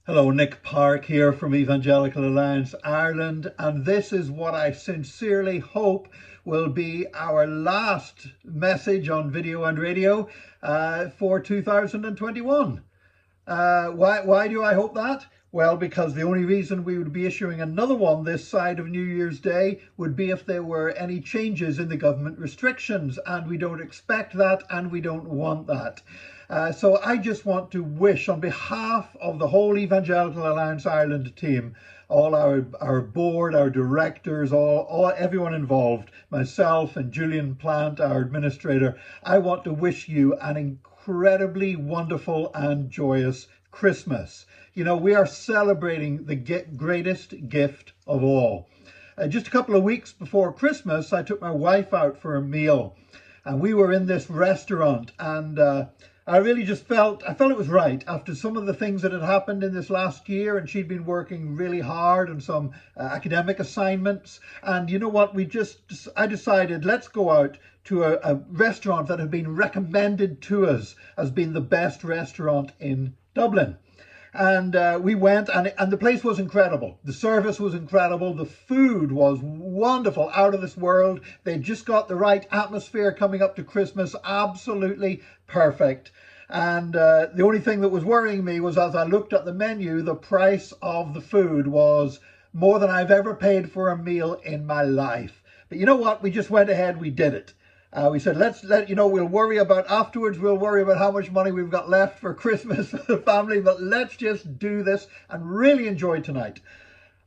Hello, Nick Park here from Evangelical Alliance Ireland, and this is what I sincerely hope will be our last message on video and radio for 2021. Why do I hope that? Well, because the only reason we would be issuing another one this side of New Year's Day would be if there were any changes in the government restrictions, and we don't expect that and we don't want that. So I just want to wish on behalf of the whole Evangelical Alliance Ireland team, all our board, our directors, everyone involved, myself and Julian Plant, our administrator, I want to wish you an incredibly wonderful and joyous Christmas. You know, we are celebrating the greatest gift of all. Just a couple of weeks before Christmas, I took my wife out for a meal, and we were in this restaurant, and I really just felt it was right after some of the things that had happened in this last year, and she'd been working really hard on some academic assignments. And you know what? I decided, let's go out to a restaurant that had been recommended to us as being the best restaurant in Dublin. And we went, and the place was incredible. The service was incredible. The food was wonderful, out of this world. They just got the right atmosphere coming up to Christmas, absolutely perfect. And the only thing that was worrying me was, as I looked at the menu, the price of the food was more than I've ever paid for a meal in my life. But you know what? We just went ahead, we did it. We said, we'll worry about afterwards, we'll worry about how much money we've got left for Christmas for the family, but let's just do this and really enjoy tonight.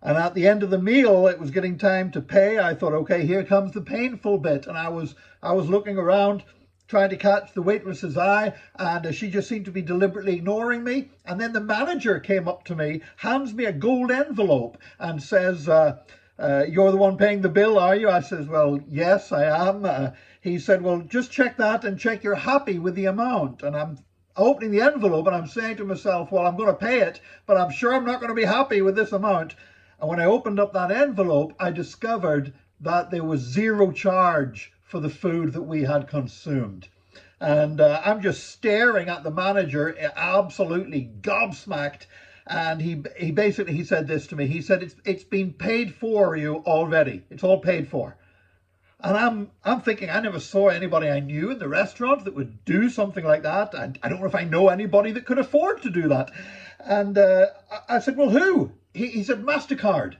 And at the end of the meal, it was getting time to pay. I thought, okay, here comes the painful bit. And I was looking around, trying to catch the waitress's eye, and she just seemed to be deliberately ignoring me. And then the manager came up to me, hands me a gold envelope and says, you're the one paying the bill, are you? I says, well, yes, I am. He said, well, just check that and check you're happy with the amount. And I'm opening the envelope and I'm saying to myself, well, I'm going to pay it, but I'm sure I'm not going to be happy with this amount. And when I opened up that envelope, I discovered that there was zero charge for the food that we had consumed. And I'm just staring at the manager, absolutely gobsmacked. And he basically said this to me. He said, it's been paid for you already. It's all paid for. And I'm thinking, I never saw anybody I knew in the restaurant that would do something like that. And I don't know if I know anybody that could afford to do that. And I said, well, who? He said, MasterCard.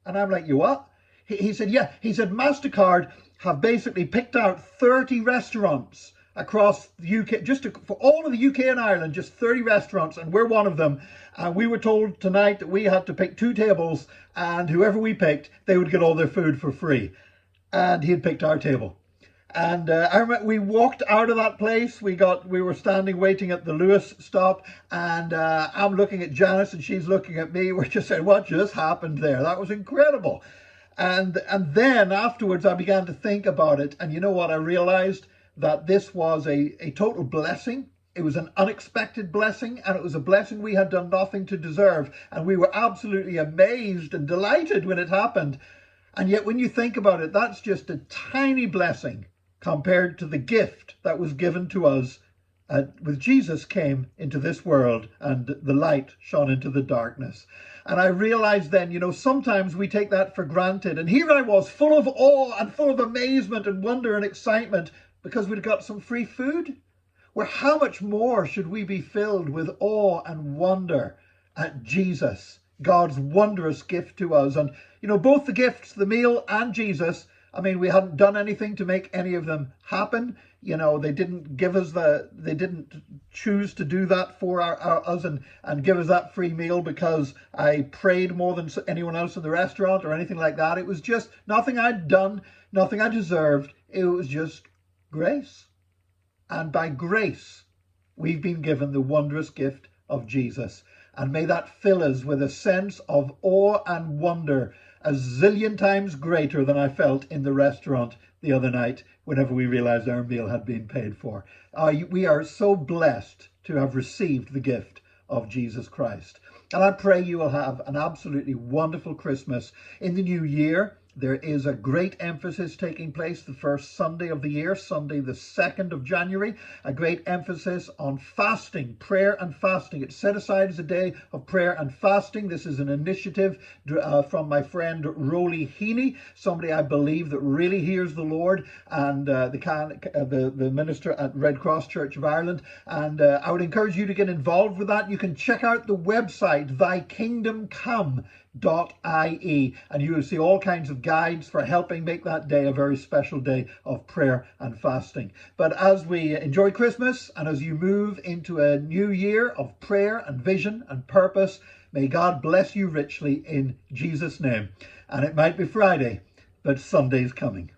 And I'm like, you what? He said, yeah. He said, MasterCard have basically picked out 30 restaurants across the UK, for all of the UK and Ireland, just 30 restaurants, and we're one of them. And we were told tonight that we had to pick 2 tables, and whoever we picked, they would get all their food for free. And he had picked our table. And I remember we walked out of that place. We were standing waiting at the Lewis stop, and I'm looking at Janice and she's looking at me. We're just saying, what just happened there? That was incredible. And then afterwards I began to think about it, and you know what? I realized that this was a total blessing. It was an unexpected blessing, and it was a blessing we had done nothing to deserve. And we were absolutely amazed and delighted when it happened. And yet when you think about it, that's just a tiny blessing compared to the gift that was given to us with Jesus came into this world and the light shone into the darkness. And I realized then, you know, sometimes we take that for granted. And here I was, full of awe and full of amazement and wonder and excitement because we'd got some free food. Where how much more should we be filled with awe and wonder at Jesus, God's wondrous gift to us? And, you know, both the gifts, the meal and Jesus, I mean, we hadn't done anything to make any of them happen. You know, they didn't choose to do that for us and give us that free meal because I prayed more than anyone else in the restaurant or anything like that. It was just nothing I'd done, nothing I deserved. It was just grace. And by grace, we've been given the wondrous gift of Jesus. And may that fill us with a sense of awe and wonder a zillion times greater than I felt in the restaurant the other night whenever we realized our meal had been paid for. We are so blessed to have received the gift of Jesus Christ. And I pray you will have an absolutely wonderful Christmas in the new year. There is a great emphasis taking place the first Sunday of the year, Sunday the 2nd of January, a great emphasis on fasting, prayer and fasting. It's set aside as a day of prayer and fasting. This is an initiative from my friend Roly Heaney, somebody I believe that really hears the Lord, and the minister at Red Cross Church of Ireland. And I would encourage you to get involved with that. You can check out the website, thy-kingdom-come.ie, and you will see all kinds of guides for helping make that day a very special day of prayer and fasting. But as we enjoy Christmas and as you move into a new year of prayer and vision and purpose, may God bless you richly in Jesus' name. And it might be Friday, but Sunday's coming.